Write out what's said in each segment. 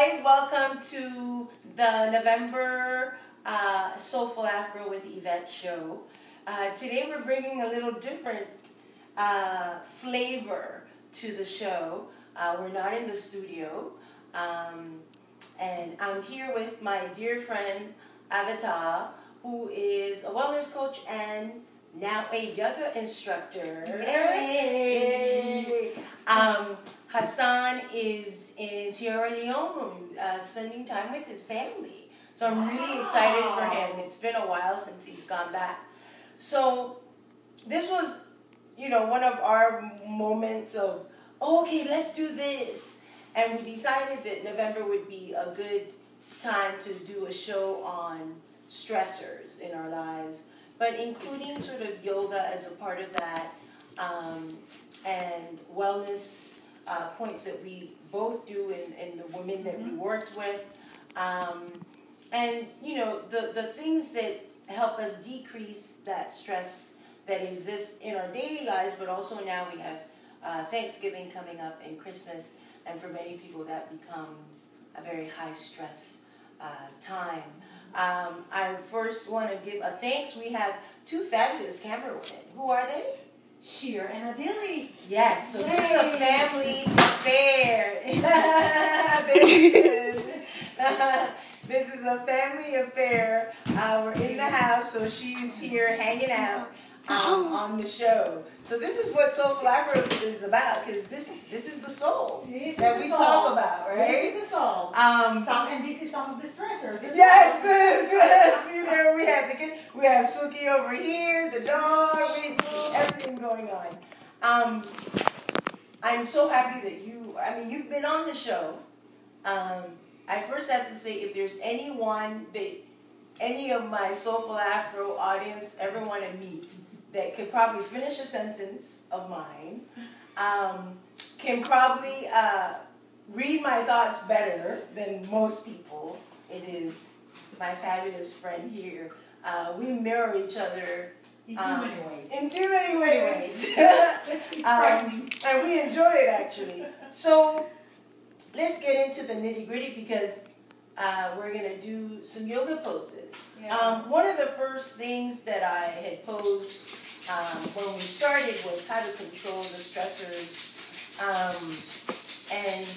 Hi, welcome to the November Soulful Afro with Yvette show. Today we're bringing a little different flavor to the show. We're not in the studio, and I'm here with my dear friend Avital, who is a wellness coach and now a yoga instructor. Yay! Hassan is in Sierra Leone spending time with his family. So I'm really excited for him. It's been a while since he's gone back. So this was, one of our moments of, okay, let's do this. And we decided that November would be a good time to do a show on stressors in our lives, but including sort of yoga as a part of that, and wellness points that we both do in the women that we worked with, and the things that help us decrease that stress that exists in our daily lives, but also now we have Thanksgiving coming up and Christmas, and for many people that becomes a very high stress time. I first want to give a thanks. We have two fabulous camera women. Who are they? Sheer and Adili. Yes, so this is a family affair. This is a family affair. We're in the house, so she's here hanging out on the show. So this is what Soulful Afro is about, because this is the soul that we talk about, right? This is the soul. And this is some of the stressors. Yes. We have the kid, we have Suki over here, the dog, everything going on. I'm so happy that you've been on the show. I first have to say, if there's anyone that any of my Soulful Afro audience ever want to meet that could probably finish a sentence of mine, can probably read my thoughts better than most people, it is my fabulous friend here. We mirror each other in too many ways. In too many ways. It's frightening. And we enjoy it, actually. So let's get into the nitty-gritty, because we're going to do some yoga poses. Yeah. One of the first things that I had posed when we started was how to control the stressors, and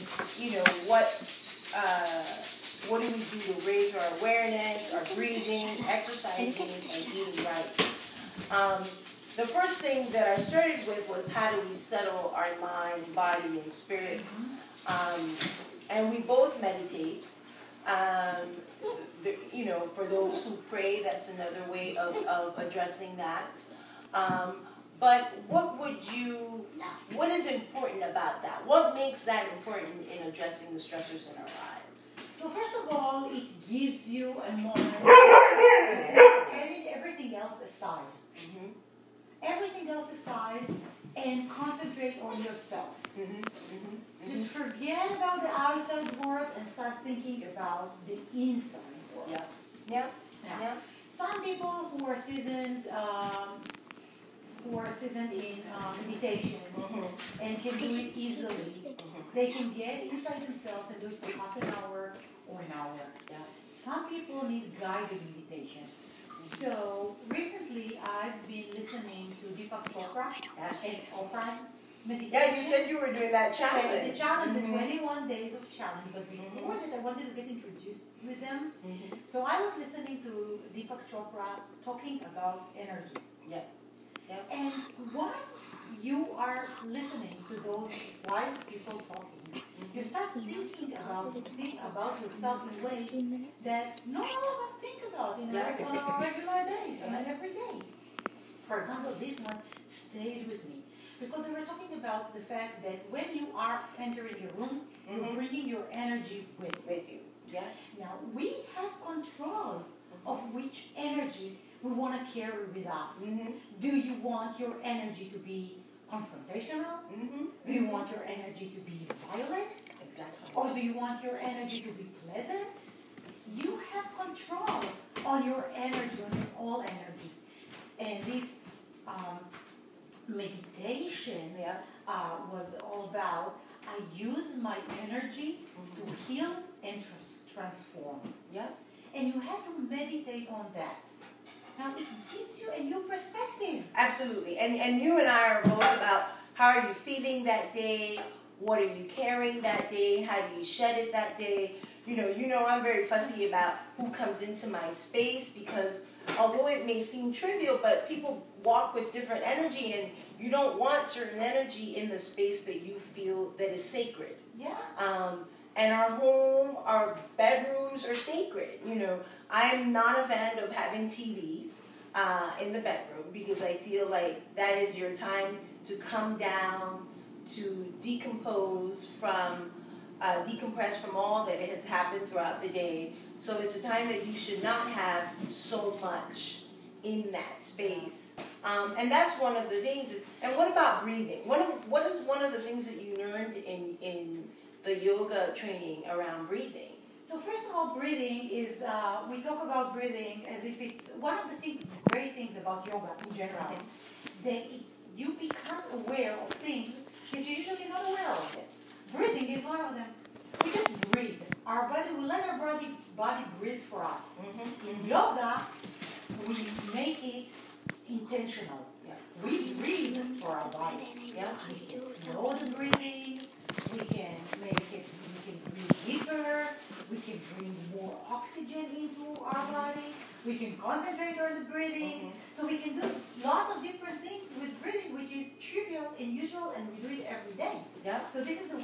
what do we do to raise our awareness, our breathing, exercising, and eating right. The first thing that I started with was how do we settle our mind, body, and spirit. And we both meditate. For those who pray, that's another way of addressing that. But what is important about that? What makes that important in addressing the stressors in our lives? So first of all, it gives you a moment, everything else aside. Mm-hmm. Everything else aside, and concentrate on yourself. Mm-hmm. Mm-hmm. Just forget about the outside world and start thinking about the inside world. Yeah. Some people who are seasoned in meditation and can do it easily, they can get inside themselves and do it for half an hour or an hour. Yeah. Some people need guided meditation. So recently I've been listening to Deepak Chopra and Oprah's meditation. Yeah, you said you were doing that challenge. The challenge, the 21 days of challenge. But before that, I wanted to get introduced with them. So I was listening to Deepak Chopra talking about energy. Yeah. And once you are listening to those wise people talking, you start thinking about yourself in ways that no one of us think about in our regular days and every day. For example, this one stayed with me because they were talking about the fact that when you are entering a room, you're bringing your energy with you. Yeah. Now, we have control of which energy we want to carry with us. Do you want your energy to be confrontational? Do you want your energy to be violent? Exactly. Or do you want your energy to be pleasant? You have control on your energy, on your all energy. And this meditation was all about, I use my energy to heal and transform. Yeah. And you have to meditate on that. Now it gives you a new perspective. Absolutely. And you and I are both about how are you feeling that day, what are you carrying that day, how do you shed it that day. You know I'm very fussy about who comes into my space because although it may seem trivial, but people walk with different energy and you don't want certain energy in the space that you feel that is sacred. Yeah. And our home, our bedrooms are sacred. I'm not a fan of having TV in the bedroom because I feel like that is your time to come down, to decompress from all that has happened throughout the day. So it's a time that you should not have so much in that space. And that's one of the things. And what about breathing? What is one of the things that you learned in the yoga training around breathing? So first of all, breathing is, we talk about breathing as if it's, one of the great things about yoga in general, that you become aware of things that you're usually not aware of. Breathing is one of them. We just breathe. Our body, we let our body breathe for us. In yoga, we make it intentional. We breathe for our body. We can slow the breathing. We can breathe deeper. We can bring more oxygen into our body. We can concentrate on the breathing. So we can do lots of different things with breathing, which is trivial and usual, and we do it every day. So this is the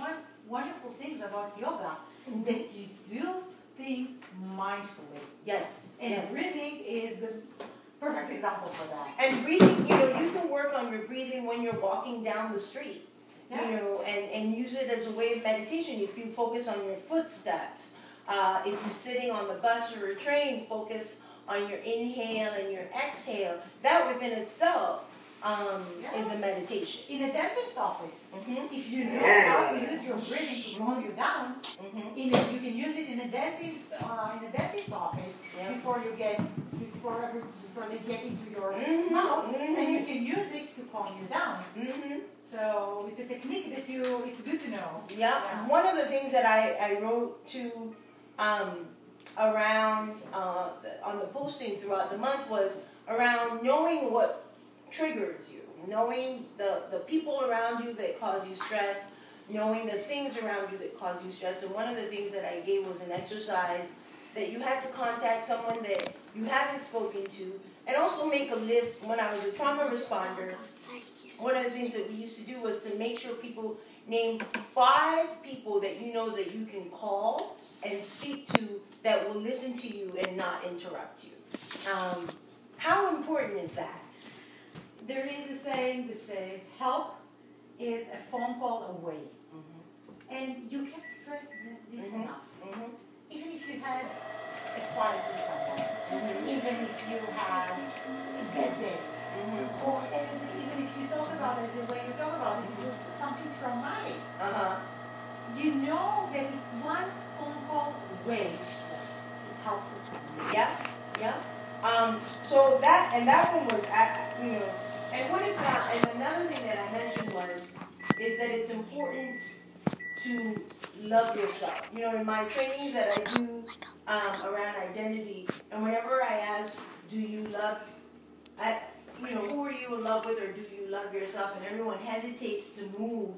wonderful things about yoga, that you do things mindfully. Yes. And breathing is the perfect example for that. And breathing, you can work on your breathing when you're walking down the street. And use it as a way of meditation. If you focus on your footsteps, if you're sitting on the bus or a train, focus on your inhale and your exhale. That within itself is a meditation. In a dentist office, if you know how to use your breathing to calm you down, you can use it in a dentist office before they get into your mouth, and you can use it to calm you down. So it's a technique that it's good to know. Yeah. One of the things that I wrote to around on the posting throughout the month was around knowing what triggers you, knowing the people around you that cause you stress, knowing the things around you that cause you stress. And one of the things that I gave was an exercise that you had to contact someone that you haven't spoken to, and also make a list. When I was a trauma responder, one of the things that we used to do was to make sure people name 5 people that you know that you can call and speak to that will listen to you and not interrupt you. How important is that? There is a saying that says, help is a phone call away. And you can't stress this enough. Even if you had a fight with someone, even if you had a bad day, or even if you talk about it, when you talk about it, it was something traumatic. You know that it's one phone call away. It helps the So that one was, and what about, and another thing that I mentioned is that it's important to love yourself. In my trainings that I do around identity, and whenever I ask, do you love, who are you in love with, or do you love yourself, and everyone hesitates to move,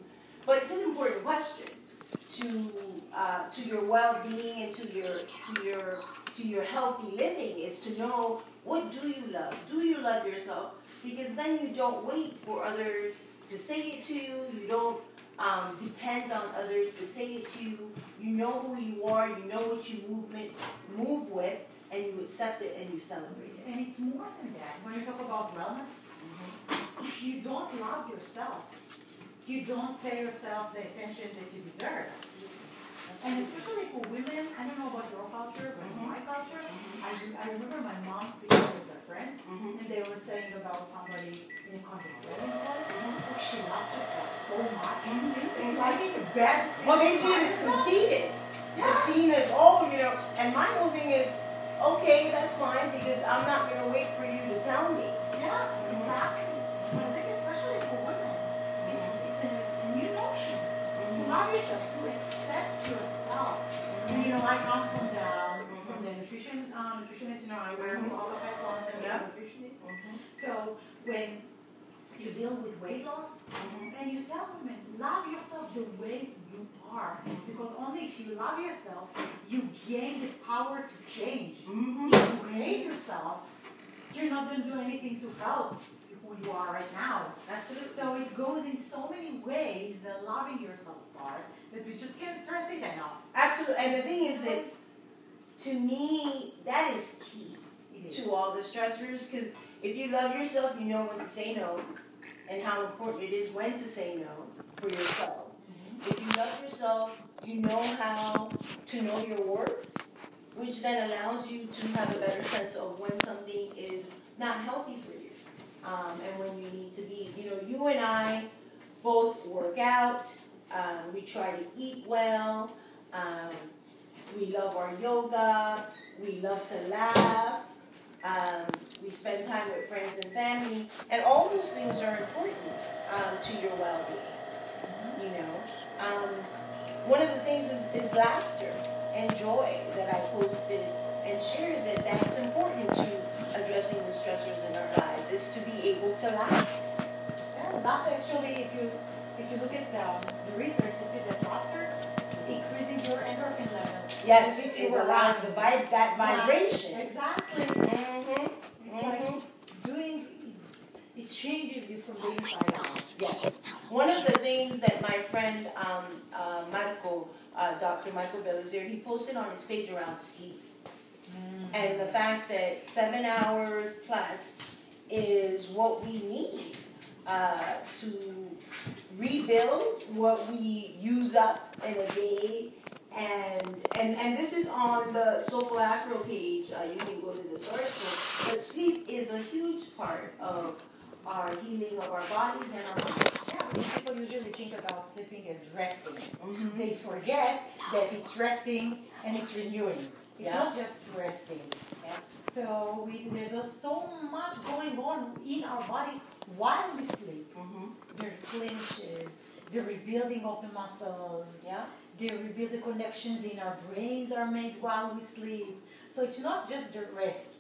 but it's an important question to your well-being and to your healthy living, is to know, what do you love? Do you love yourself? Because then you don't wait for others to say it to you. You don't depend on others to say it to you. You know who you are. You know what you move with, and you accept it and you celebrate it. And it's more than that. When you talk about wellness, if you don't love yourself, you don't pay yourself the attention that you deserve. And especially for women, I don't know about your culture, but in my culture, I remember my mom speaking with her friends, and they were saying about somebody in a condescending voice, she loves herself so much. It's like it's a bad thing. Well, they see it as conceited. It's seen as, and my whole thing is, okay, that's fine, because I'm not going to wait for you to tell me. Yeah, exactly. But I think especially for women, it's a new notion. To love yourself, to accept yourself. I come from the nutritionist, you know, I wear also hats on and nutritionist. So when you deal with weight loss, and you tell women, love yourself the way you are. Because only if you love yourself, you gain the power to change. If you hate yourself, you're not going to do anything to help who you are right now. Absolutely. So it goes in so many ways, the loving yourself part, that we just can't stress it enough. Absolutely. And the thing is that, to me, that is key to all the stressors. Because if you love yourself, you know when to say no, and how important it is when to say no for yourself. If you love yourself, you know how to know your worth, which then allows you to have a better sense of when something is not healthy for you, and when you need to be. You know, you and I both work out. We try to eat well. We love our yoga. We love to laugh. We spend time with friends and family, and all those things are important to your well-being. You know, one of the things is laughter and joy that I posted and shared. That's important to addressing the stressors in our lives. Is to be able to laugh. Yeah, laugh actually, if you look at the research, you see that laughter increasing your endorphin levels. Yes, it allows that vibration. Exactly. It changes you from the inside out. Yes. One of the things that my friend Dr. Michael Belizier, he posted on his page around sleep. And the fact that 7 hours plus is what we need to rebuild what we use up in a day. And this is on the Soulful Afro page. You can go to this article. But sleep is a huge part of our healing of our bodies and our minds. Yeah, people usually think about sleeping as resting. They forget that it's resting and it's renewing. It's not just resting. So there's so much going on in our body while we sleep. The clinches, the rebuilding of the muscles, the rebuild the connections in our brains are made while we sleep. So it's not just the rest.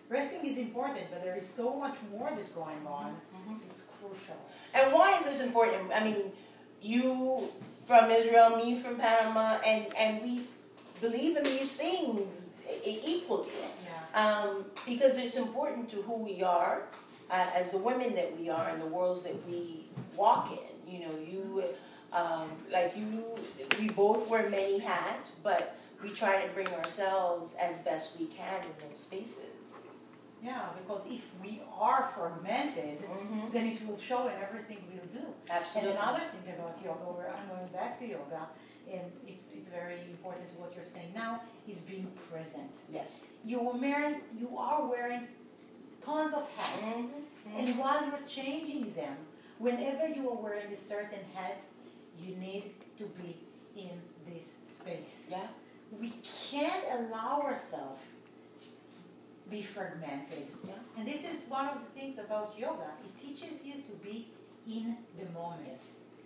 Resting is important, but there is so much more that's going on. It's crucial. And why is this important? I mean, you from Israel, me from Panama, and we believe in these things equally. Because it's important to who we are, as the women that we are, and the worlds that we walk in. You know, we both wear many hats, but we try to bring ourselves as best we can in those spaces. Yeah, because if we are fragmented, then it will show in everything we'll do. Absolutely. And another thing about yoga, where I'm going back to yoga, and it's very important to what you're saying now, is being present. Yes. You are wearing tons of hats, and while you're changing them, whenever you are wearing a certain hat, you need to be in this space. Yeah. We can't allow ourselves be fragmented. And this is one of the things about yoga. It teaches you to be in the moment.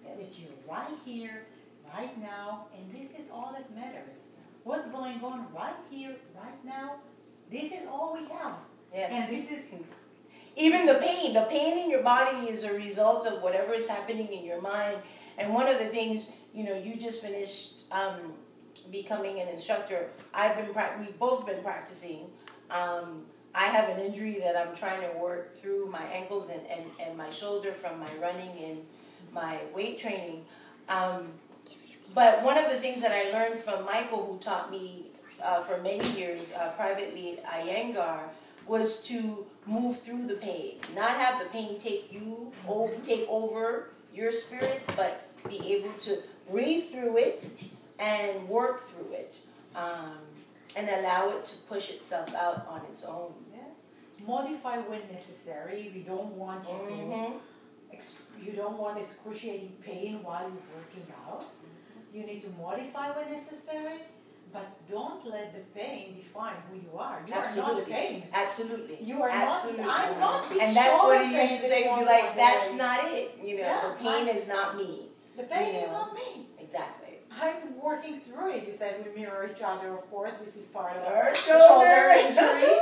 That you're right here, right now, and this is all that matters. What's going on right here, right now, this is all we have. Yes. And this is... Even the pain in your body is a result of whatever is happening in your mind. And one of the things, you know, you just finished becoming an instructor. We've both been practicing. I have an injury that I'm trying to work through, my ankles and my shoulder from my running and my weight training. But one of the things that I learned from Michael, who taught me for many years privately at Iyengar, was to move through the pain. Not have the pain take over your spirit, but be able to breathe through it and work through it. And allow it to push itself out on its own. Modify when necessary. We don't want you don't want excruciating pain while you're working out. You need to modify when necessary, but don't let the pain define who you are. You are not the pain. Absolutely. You are Absolutely. not. I'm not this. And that's what he used to say. He'd be like, "That's not it. You know, the pain is not me. The pain is not me. Exactly. I'm working through it. You said we mirror each other, of course. This is part of Our the shoulder injury.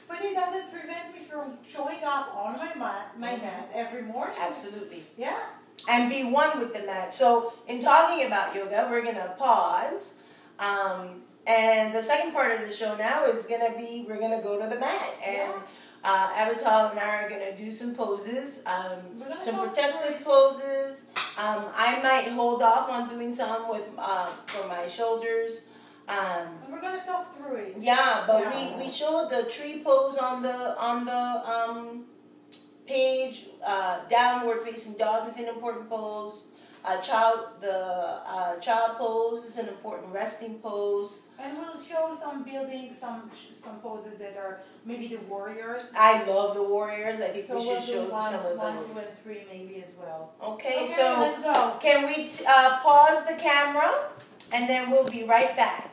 But it doesn't prevent me from showing up on my mat every morning. Absolutely. Yeah. And be one with the mat. So in talking about yoga, we're going to pause. And the second part of the show now is going to be, we're going to go to the mat. And Avital and I are going to do some poses, some protective poses. I might hold off on doing some with for my shoulders. And we're going to talk through it. Yeah, but we showed the tree pose on the page. Downward facing dog is an important pose. Child pose is an important resting pose. And we'll show some some poses that are maybe the warriors. I love the warriors. I think so we should show some of those. 1, 2, and 3 maybe as well. Okay, so let's go. Can we pause the camera and then we'll be right back.